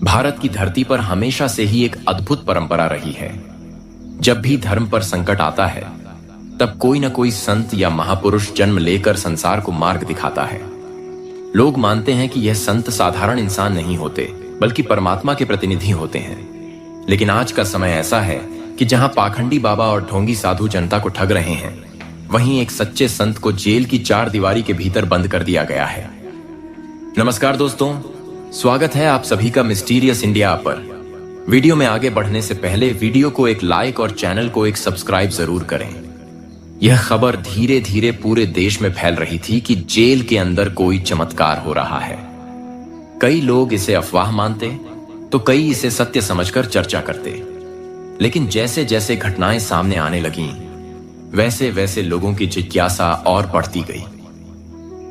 भारत की धरती पर हमेशा से ही एक अद्भुत परंपरा रही है। जब भी धर्म पर संकट आता है, तब कोई न कोई संत या महापुरुष जन्म लेकर संसार को मार्ग दिखाता है। लोग मानते हैं कि यह संत साधारण इंसान नहीं होते, बल्कि परमात्मा के प्रतिनिधि होते हैं। लेकिन आज का समय ऐसा है कि जहां पाखंडी बाबा और ढोंगी साधु जनता को ठग रहे हैं, वहीं एक सच्चे संत को जेल की चार दीवारी के भीतर बंद कर दिया गया है। नमस्कार दोस्तों, स्वागत है आप सभी का मिस्टीरियस इंडिया पर। वीडियो में आगे बढ़ने से पहले वीडियो को एक लाइक और चैनल को एक सब्सक्राइब जरूर करें। यह खबर धीरे धीरे पूरे देश में फैल रही थी कि जेल के अंदर कोई चमत्कार हो रहा है। कई लोग इसे अफवाह मानते तो कई इसे सत्य समझकर चर्चा करते। लेकिन जैसे जैसे घटनाएं सामने आने लगीं, वैसे वैसे लोगों की जिज्ञासा और बढ़ती गई।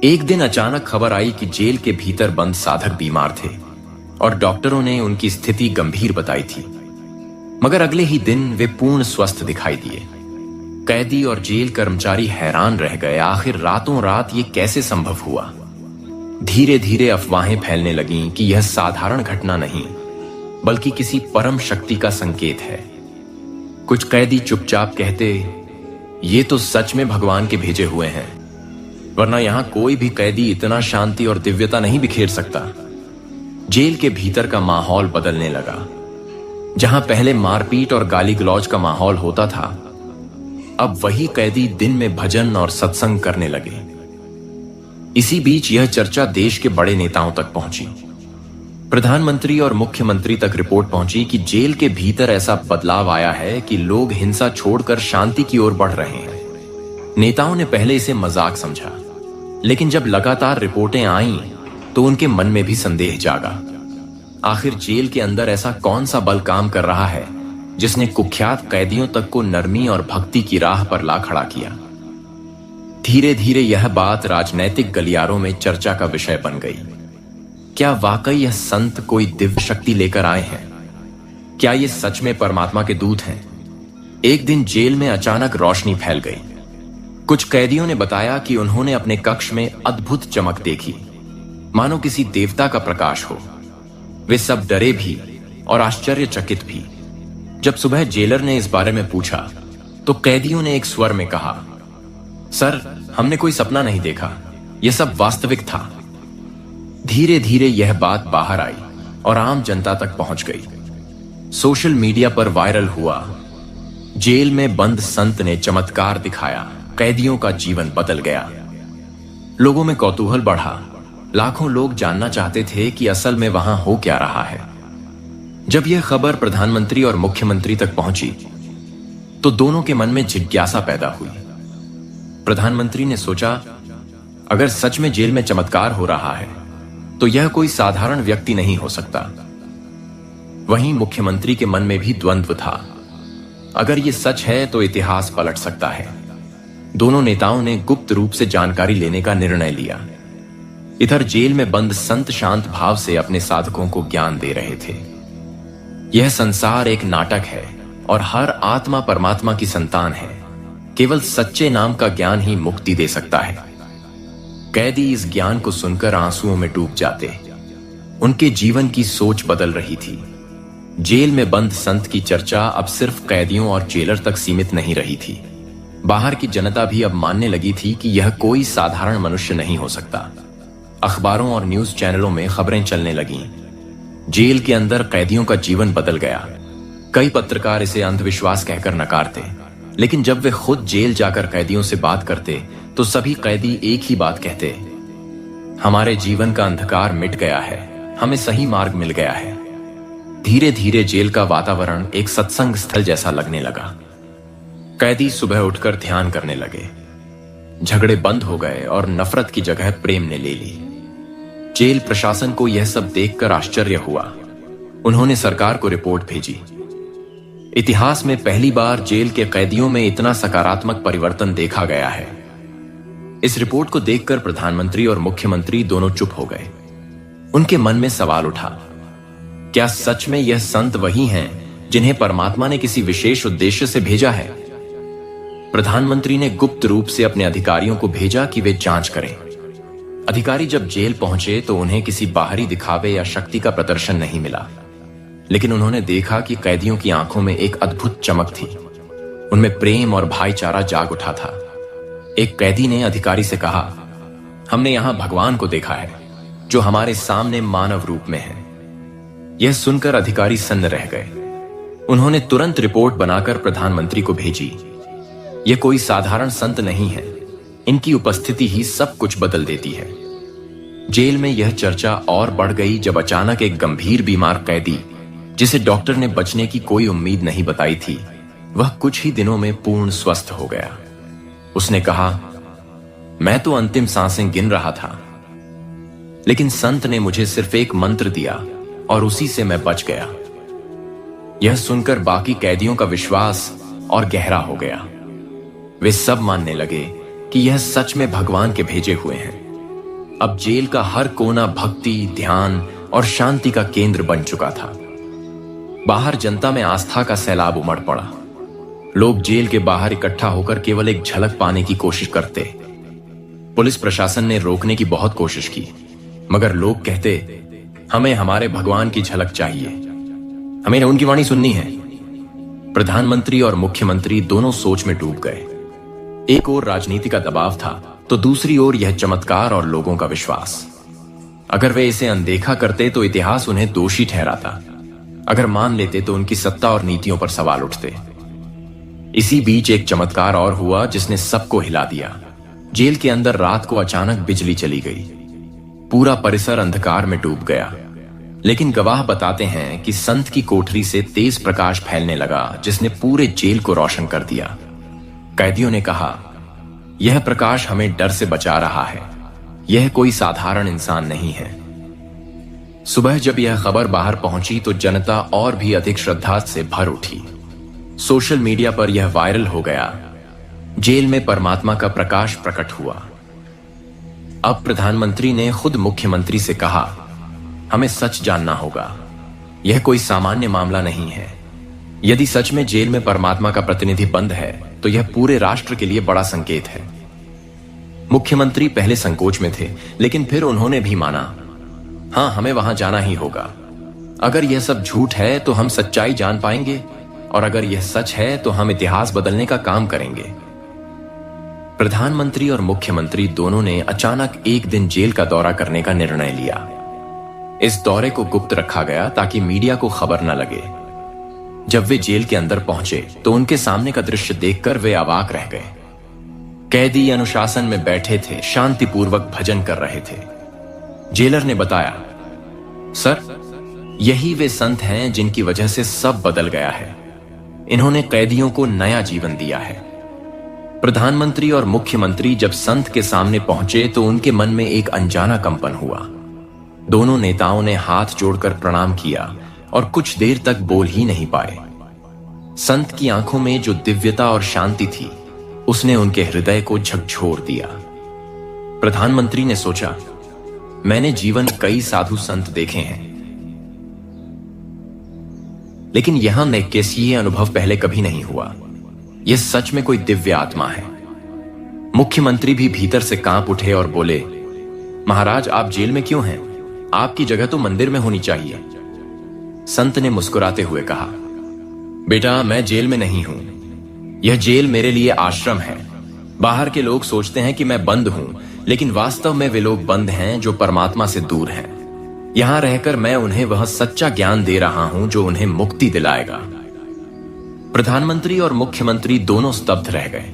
एक दिन अचानक खबर आई कि जेल के भीतर बंद साधक बीमार थे और डॉक्टरों ने उनकी स्थिति गंभीर बताई थी। मगर अगले ही दिन वे पूर्ण स्वस्थ दिखाई दिए। कैदी और जेल कर्मचारी हैरान रह गए, आखिर रातों रात ये कैसे संभव हुआ। धीरे धीरे अफवाहें फैलने लगीं कि यह साधारण घटना नहीं, बल्कि किसी परम शक्ति का संकेत है। कुछ कैदी चुपचाप कहते, ये तो सच में भगवान के भेजे हुए हैं, वरना यहां कोई भी कैदी इतना शांति और दिव्यता नहीं बिखेर सकता। जेल के भीतर का माहौल बदलने लगा। जहां पहले मारपीट और गाली गलौज का माहौल होता था, अब वही कैदी दिन में भजन और सत्संग करने लगे। इसी बीच यह चर्चा देश के बड़े नेताओं तक पहुंची। प्रधानमंत्री और मुख्यमंत्री तक रिपोर्ट पहुंची कि जेल के भीतर ऐसा बदलाव आया है कि लोग हिंसा छोड़कर शांति की ओर बढ़ रहे हैं। नेताओं ने पहले इसे मजाक समझा, लेकिन जब लगातार रिपोर्टें आईं, तो उनके मन में भी संदेह जागा। आखिर जेल के अंदर ऐसा कौन सा बल काम कर रहा है जिसने कुख्यात कैदियों तक को नरमी और भक्ति की राह पर ला खड़ा किया। धीरे धीरे यह बात राजनैतिक गलियारों में चर्चा का विषय बन गई। क्या वाकई यह संत कोई दिव्य शक्ति लेकर आए हैं? क्या ये सच में परमात्मा के दूत हैं? एक दिन जेल में अचानक रोशनी फैल गई। कुछ कैदियों ने बताया कि उन्होंने अपने कक्ष में अद्भुत चमक देखी, मानो किसी देवता का प्रकाश हो। वे सब डरे भी और आश्चर्यचकित भी। जब सुबह जेलर ने इस बारे में पूछा, तो कैदियों ने एक स्वर में कहा, सर, हमने कोई सपना नहीं देखा, यह सब वास्तविक था। धीरे धीरे यह बात बाहर आई और आम जनता तक पहुंच गई। सोशल मीडिया पर वायरल हुआ, जेल में बंद संत ने चमत्कार दिखाया, कैदियों का जीवन बदल गया। लोगों में कौतूहल बढ़ा। लाखों लोग जानना चाहते थे कि असल में वहां हो क्या रहा है। जब यह खबर प्रधानमंत्री और मुख्यमंत्री तक पहुंची, तो दोनों के मन में जिज्ञासा पैदा हुई। प्रधानमंत्री ने सोचा, अगर सच में जेल में चमत्कार हो रहा है, तो यह कोई साधारण व्यक्ति नहीं हो सकता। वहीं मुख्यमंत्री के मन में भी द्वंद्व था। अगर यह सच है तो इतिहास पलट सकता है। दोनों नेताओं ने गुप्त रूप से जानकारी लेने का निर्णय लिया। इधर जेल में बंद संत शांत भाव से अपने साधकों को ज्ञान दे रहे थे। यह संसार एक नाटक है और हर आत्मा परमात्मा की संतान है। केवल सच्चे नाम का ज्ञान ही मुक्ति दे सकता है। कैदी इस ज्ञान को सुनकर आंसुओं में डूब जाते। उनके जीवन की सोच बदल रही थी। जेल में बंद संत की चर्चा अब सिर्फ कैदियों और जेलर तक सीमित नहीं रही थी। बाहर की जनता भी अब मानने लगी थी कि यह कोई साधारण मनुष्य नहीं हो सकता। अखबारों और न्यूज चैनलों में खबरें चलने लगीं। जेल के अंदर कैदियों का जीवन बदल गया। कई पत्रकार इसे अंधविश्वास कहकर नकारते, लेकिन जब वे खुद जेल जाकर कैदियों से बात करते, तो सभी कैदी एक ही बात कहते, हमारे जीवन का अंधकार मिट गया है, हमें सही मार्ग मिल गया है। धीरे धीरे जेल का वातावरण एक सत्संग स्थल जैसा लगने लगा। कैदी सुबह उठकर ध्यान करने लगे। झगड़े बंद हो गए और नफरत की जगह प्रेम ने ले ली। जेल प्रशासन को यह सब देखकर आश्चर्य हुआ। उन्होंने सरकार को रिपोर्ट भेजी। इतिहास में पहली बार जेल के कैदियों में इतना सकारात्मक परिवर्तन देखा गया है। इस रिपोर्ट को देखकर प्रधानमंत्री और मुख्यमंत्री दोनों चुप हो गए। उनके मन में सवाल उठा, क्या सच में यह संत वही हैं जिन्हें परमात्मा ने किसी विशेष उद्देश्य से भेजा है? प्रधानमंत्री ने गुप्त रूप से अपने अधिकारियों को भेजा कि वे जांच करें। अधिकारी जब जेल पहुंचे तो उन्हें किसी बाहरी दिखावे या शक्ति का प्रदर्शन नहीं मिला, लेकिन उन्होंने देखा कि कैदियों की आंखों में एक अद्भुत चमक थी। उनमें प्रेम और भाईचारा जाग उठा था। एक कैदी ने अधिकारी से कहा, हमने यहां भगवान को देखा है जो हमारे सामने मानव रूप में है। यह सुनकर अधिकारी सन्न रह गए। उन्होंने तुरंत रिपोर्ट बनाकर प्रधानमंत्री को भेजी। यह कोई साधारण संत नहीं है, इनकी उपस्थिति ही सब कुछ बदल देती है। जेल में यह चर्चा और बढ़ गई जब अचानक एक गंभीर बीमार कैदी, जिसे डॉक्टर ने बचने की कोई उम्मीद नहीं बताई थी, वह कुछ ही दिनों में पूर्ण स्वस्थ हो गया। उसने कहा, मैं तो अंतिम सांसें गिन रहा था, लेकिन संत ने मुझे सिर्फ एक मंत्र दिया और उसी से मैं बच गया। यह सुनकर बाकी कैदियों का विश्वास और गहरा हो गया। वे सब मानने लगे कि यह सच में भगवान के भेजे हुए हैं। अब जेल का हर कोना भक्ति, ध्यान और शांति का केंद्र बन चुका था। बाहर जनता में आस्था का सैलाब उमड़ पड़ा। लोग जेल के बाहर इकट्ठा होकर केवल एक झलक पाने की कोशिश करते। पुलिस प्रशासन ने रोकने की बहुत कोशिश की, मगर लोग कहते, हमें हमारे भगवान की झलक चाहिए, हमें उनकी वाणी सुननी है। प्रधानमंत्री और मुख्यमंत्री दोनों सोच में डूब गए। एक ओर राजनीति का दबाव था, तो दूसरी ओर यह चमत्कार और लोगों का विश्वास। अगर वे इसे अनदेखा करते तो इतिहास उन्हें दोषी ठहराता, अगर मान लेते तो उनकी सत्ता और नीतियों पर सवाल उठते। इसी बीच एक चमत्कार और हुआ जिसने सबको हिला दिया। जेल के अंदर रात को अचानक बिजली चली गई। पूरा परिसर अंधकार में डूब गया, लेकिन गवाह बताते हैं कि संत की कोठरी से तेज प्रकाश फैलने लगा जिसने पूरे जेल को रोशन कर दिया। कैदियों ने कहा, यह प्रकाश हमें डर से बचा रहा है, यह कोई साधारण इंसान नहीं है। सुबह जब यह खबर बाहर पहुंची तो जनता और भी अधिक श्रद्धा से भर उठी। सोशल मीडिया पर यह वायरल हो गया। जेल में परमात्मा का प्रकाश प्रकट हुआ। अब प्रधानमंत्री ने खुद मुख्यमंत्री से कहा, हमें सच जानना होगा, यह कोई सामान्य मामला नहीं है। यदि सच में जेल में परमात्मा का प्रतिनिधि बंद है तो यह पूरे राष्ट्र के लिए बड़ा संकेत है। मुख्यमंत्री पहले संकोच में थे, लेकिन फिर उन्होंने भी माना, हां, हमें वहां जाना ही होगा। अगर यह सब झूठ है तो हम सच्चाई जान पाएंगे, और अगर यह सच है तो हम इतिहास बदलने का काम करेंगे। प्रधानमंत्री और मुख्यमंत्री दोनों ने अचानक एक दिन जेल का दौरा करने का निर्णय लिया। इस दौरे को गुप्त रखा गया ताकि मीडिया को खबर न लगे। जब वे जेल के अंदर पहुंचे तो उनके सामने का दृश्य देखकर वे अवाक रह गए। कैदी अनुशासन में बैठे थे, शांतिपूर्वक भजन कर रहे थे। जेलर ने बताया, सर, यही वे संत हैं जिनकी वजह से सब बदल गया है। इन्होंने कैदियों को नया जीवन दिया है। प्रधानमंत्री और मुख्यमंत्री जब संत के सामने पहुंचे तो उनके मन में एक अनजाना कंपन हुआ। दोनों नेताओं ने हाथ जोड़कर प्रणाम किया और कुछ देर तक बोल ही नहीं पाए। संत की आंखों में जो दिव्यता और शांति थी, उसने उनके हृदय को झकझोर दिया। प्रधानमंत्री ने सोचा, मैंने जीवन कई साधु संत देखे हैं, लेकिन यहां कैसे ये अनुभव पहले कभी नहीं हुआ। यह सच में कोई दिव्य आत्मा है। मुख्यमंत्री भी भीतर से कांप उठे और बोले, महाराज, आप जेल में क्यों हैं? आपकी जगह तो मंदिर में होनी चाहिए। संत ने मुस्कुराते हुए कहा, बेटा, मैं जेल में नहीं हूं। यह जेल मेरे लिए आश्रम है। बाहर के लोग सोचते हैं कि मैं बंद हूं, लेकिन वास्तव में वे लोग बंद हैं जो परमात्मा से दूर हैं। यहां रहकर मैं उन्हें वह सच्चा ज्ञान दे रहा हूं जो उन्हें मुक्ति दिलाएगा। प्रधानमंत्री और मुख्यमंत्री दोनों स्तब्ध रह गए।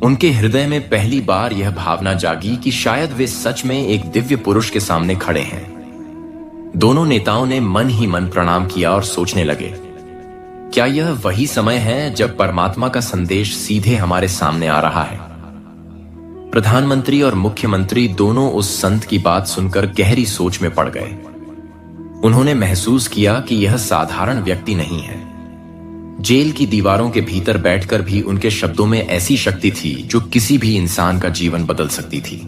उनके हृदय में पहली बार यह भावना जागी कि शायद वे सच में एक दिव्य पुरुष के सामने खड़े हैं। दोनों नेताओं ने मन ही मन प्रणाम किया और सोचने लगे, क्या यह वही समय है जब परमात्मा का संदेश सीधे हमारे सामने आ रहा है? प्रधानमंत्री और मुख्यमंत्री दोनों उस संत की बात सुनकर गहरी सोच में पड़ गए। उन्होंने महसूस किया कि यह साधारण व्यक्ति नहीं है। जेल की दीवारों के भीतर बैठकर भी उनके शब्दों में ऐसी शक्ति थी जो किसी भी इंसान का जीवन बदल सकती थी।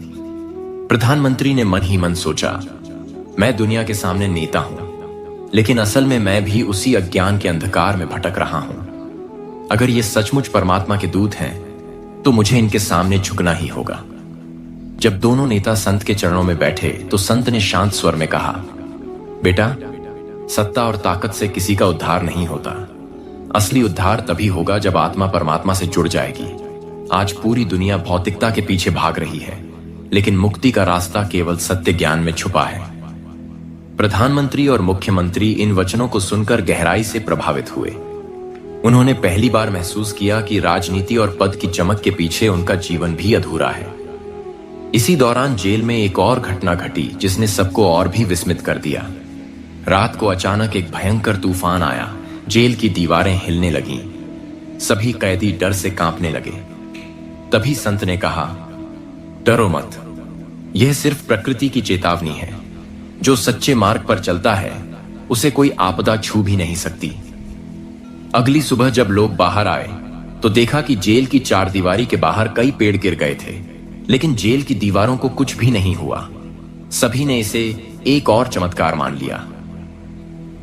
प्रधानमंत्री ने मन ही मन सोचा, मैं दुनिया के सामने नेता हूं, लेकिन असल में मैं भी उसी अज्ञान के अंधकार में भटक रहा हूं। अगर ये सचमुच परमात्मा के दूत हैं तो मुझे इनके सामने झुकना ही होगा। जब दोनों नेता संत के चरणों में बैठे तो संत ने शांत स्वर में कहा, बेटा, सत्ता और ताकत से किसी का उद्धार नहीं होता। असली उद्धार तभी होगा जब आत्मा परमात्मा से जुड़ जाएगी। आज पूरी दुनिया भौतिकता के पीछे भाग रही है, लेकिन मुक्ति का रास्ता केवल सत्य ज्ञान में छुपा है। प्रधानमंत्री और मुख्यमंत्री इन वचनों को सुनकर गहराई से प्रभावित हुए। उन्होंने पहली बार महसूस किया कि राजनीति और पद की चमक के पीछे उनका जीवन भी अधूरा है। इसी दौरान जेल में एक और घटना घटी जिसने सबको और भी विस्मित कर दिया। रात को अचानक एक भयंकर तूफान आया। जेल की दीवारें हिलने लगीं। सभी कैदी डर से कांपने लगे। तभी संत ने कहा, डरो मत, यह सिर्फ प्रकृति की चेतावनी है। जो सच्चे मार्ग पर चलता है उसे कोई आपदा छू भी नहीं सकती। अगली सुबह जब लोग बाहर आए तो देखा कि जेल की चारदीवारी के बाहर कई पेड़ गिर गए थे, लेकिन जेल की दीवारों को कुछ भी नहीं हुआ। सभी ने इसे एक और चमत्कार मान लिया।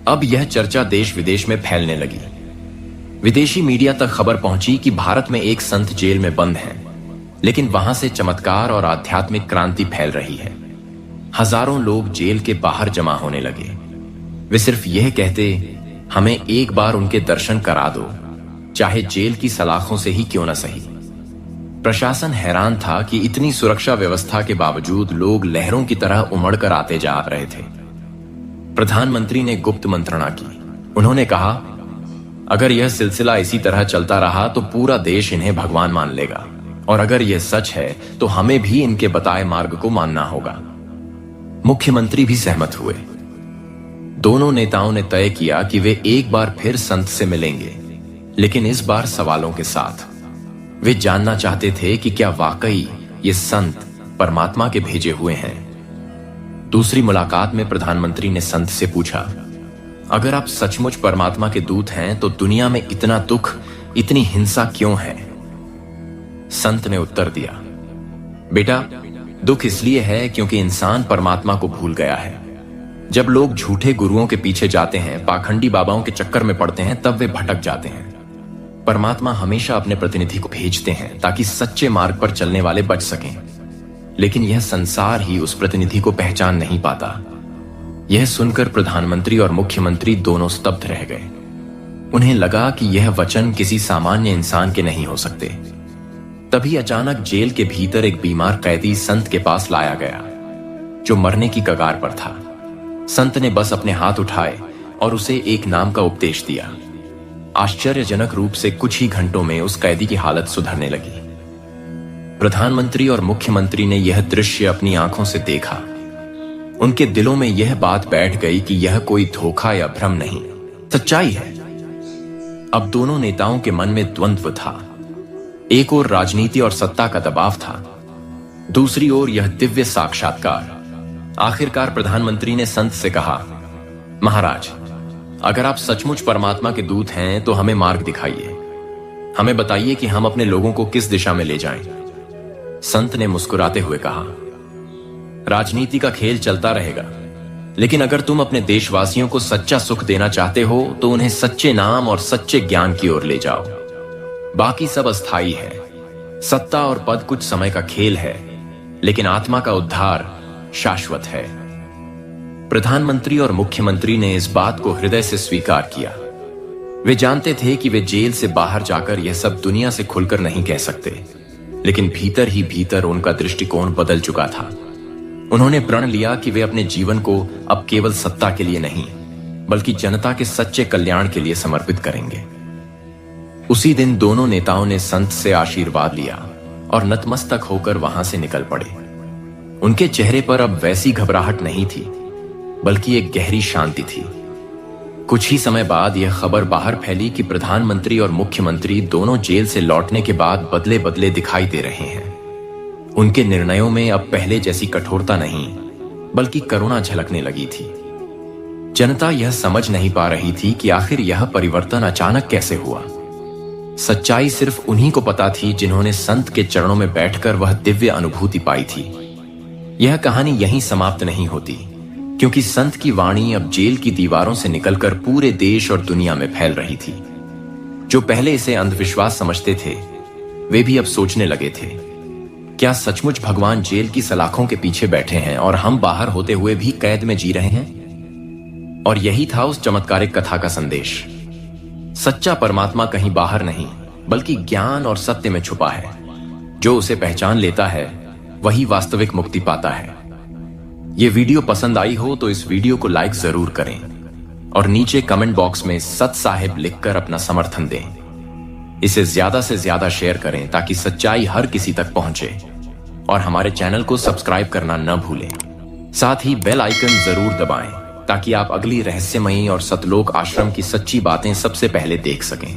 अब यह चर्चा देश विदेश में फैलने लगी। विदेशी मीडिया तक खबर पहुंची कि भारत में एक संत जेल में बंद हैं, लेकिन वहां से चमत्कार और आध्यात्मिक क्रांति फैल रही है। हजारों लोग जेल के बाहर जमा होने लगे। वे सिर्फ यह कहते, हमें एक बार उनके दर्शन करा दो, चाहे जेल की सलाखों से ही क्यों न सही। प्रशासन हैरान था कि इतनी सुरक्षा व्यवस्था के बावजूद लोग लहरों की तरह उमड़कर आते जा रहे थे। प्रधानमंत्री ने गुप्त मंत्रणा की। उन्होंने कहा, अगर यह सिलसिला इसी तरह चलता रहा तो पूरा देश इन्हें भगवान मान लेगा, और अगर यह सच है तो हमें भी इनके बताए मार्ग को मानना होगा। मुख्यमंत्री भी सहमत हुए। दोनों नेताओं ने तय किया कि वे एक बार फिर संत से मिलेंगे, लेकिन इस बार सवालों के साथ। वे जानना चाहते थे कि क्या वाकई ये संत परमात्मा के भेजे हुए हैं। दूसरी मुलाकात में प्रधानमंत्री ने संत से पूछा, अगर आप सचमुच परमात्मा के दूत हैं तो दुनिया में इतना दुख, इतनी हिंसा क्यों है? संत ने उत्तर दिया, बेटा, दुख इसलिए है क्योंकि इंसान परमात्मा को भूल गया है। जब लोग झूठे गुरुओं के पीछे जाते हैं, पाखंडी बाबाओं के चक्कर में पड़ते हैं, तब वे भटक जाते हैं। परमात्मा हमेशा अपने प्रतिनिधि को भेजते हैं ताकि सच्चे मार्ग पर चलने वाले बच सकें, लेकिन यह संसार ही उस प्रतिनिधि को पहचान नहीं पाता। यह सुनकर प्रधानमंत्री और मुख्यमंत्री दोनों स्तब्ध रह गए। उन्हें लगा कि यह वचन किसी सामान्य इंसान के नहीं हो सकते। तभी अचानक जेल के भीतर एक बीमार कैदी संत के पास लाया गया, जो मरने की कगार पर था। संत ने बस अपने हाथ उठाए और उसे एक नाम का उपदेश दिया। आश्चर्यजनक रूप से कुछ ही घंटों में उस कैदी की हालत सुधरने लगी। प्रधानमंत्री और मुख्यमंत्री ने यह दृश्य अपनी आंखों से देखा। उनके दिलों में यह बात बैठ गई कि यह कोई धोखा या भ्रम नहीं, सच्चाई है। अब दोनों नेताओं के मन में द्वंद्व था। एक ओर राजनीति और सत्ता का दबाव था, दूसरी ओर यह दिव्य साक्षात्कार। आखिरकार प्रधानमंत्री ने संत से कहा, महाराज, अगर आप सचमुच परमात्मा के दूत हैं तो हमें मार्ग दिखाइए। हमें बताइए कि हम अपने लोगों को किस दिशा में ले जाएं। संत ने मुस्कुराते हुए कहा, राजनीति का खेल चलता रहेगा, लेकिन अगर तुम अपने देशवासियों को सच्चा सुख देना चाहते हो तो उन्हें सच्चे नाम और सच्चे ज्ञान की ओर ले जाओ। बाकी सब अस्थायी है। सत्ता और पद कुछ समय का खेल है, लेकिन आत्मा का उद्धार शाश्वत है। प्रधानमंत्री और मुख्यमंत्री ने इस बात को हृदय से स्वीकार किया। वे जानते थे कि वे जेल से बाहर जाकर यह सब दुनिया से खुलकर नहीं कह सकते, लेकिन भीतर ही भीतर उनका दृष्टिकोण बदल चुका था। उन्होंने प्रण लिया कि वे अपने जीवन को अब केवल सत्ता के लिए नहीं, बल्कि जनता के सच्चे कल्याण के लिए समर्पित करेंगे। उसी दिन दोनों नेताओं ने संत से आशीर्वाद लिया और नतमस्तक होकर वहां से निकल पड़े। उनके चेहरे पर अब वैसी घबराहट नहीं थी, बल्कि एक गहरी शांति थी। कुछ ही समय बाद यह खबर बाहर फैली कि प्रधानमंत्री और मुख्यमंत्री दोनों जेल से लौटने के बाद बदले बदले दिखाई दे रहे हैं। उनके निर्णयों में अब पहले जैसी कठोरता नहीं, बल्कि करुणा झलकने लगी थी। जनता यह समझ नहीं पा रही थी कि आखिर यह परिवर्तन अचानक कैसे हुआ। सच्चाई सिर्फ उन्हीं को पता थी जिन्होंने संत के चरणों में बैठकर वह दिव्य अनुभूति पाई थी। यह कहानी यहीं समाप्त नहीं होती, क्योंकि संत की वाणी अब जेल की दीवारों से निकलकर पूरे देश और दुनिया में फैल रही थी। जो पहले इसे अंधविश्वास समझते थे, वे भी अब सोचने लगे थे, क्या सचमुच भगवान जेल की सलाखों के पीछे बैठे हैं और हम बाहर होते हुए भी कैद में जी रहे हैं? और यही था उस चमत्कारिक कथा का संदेश। सच्चा परमात्मा कहीं बाहर नहीं, बल्कि ज्ञान और सत्य में छुपा है। जो उसे पहचान लेता है वही वास्तविक मुक्ति पाता है। ये वीडियो पसंद आई हो तो इस वीडियो को लाइक जरूर करें और नीचे कमेंट बॉक्स में सत साहिब लिखकर अपना समर्थन दें। इसे ज्यादा से ज्यादा शेयर करें ताकि सच्चाई हर किसी तक पहुंचे, और हमारे चैनल को सब्सक्राइब करना न भूलें। साथ ही बेल आइकन जरूर दबाएं ताकि आप अगली रहस्यमयी और सतलोक आश्रम की सच्ची बातें सबसे पहले देख सकें।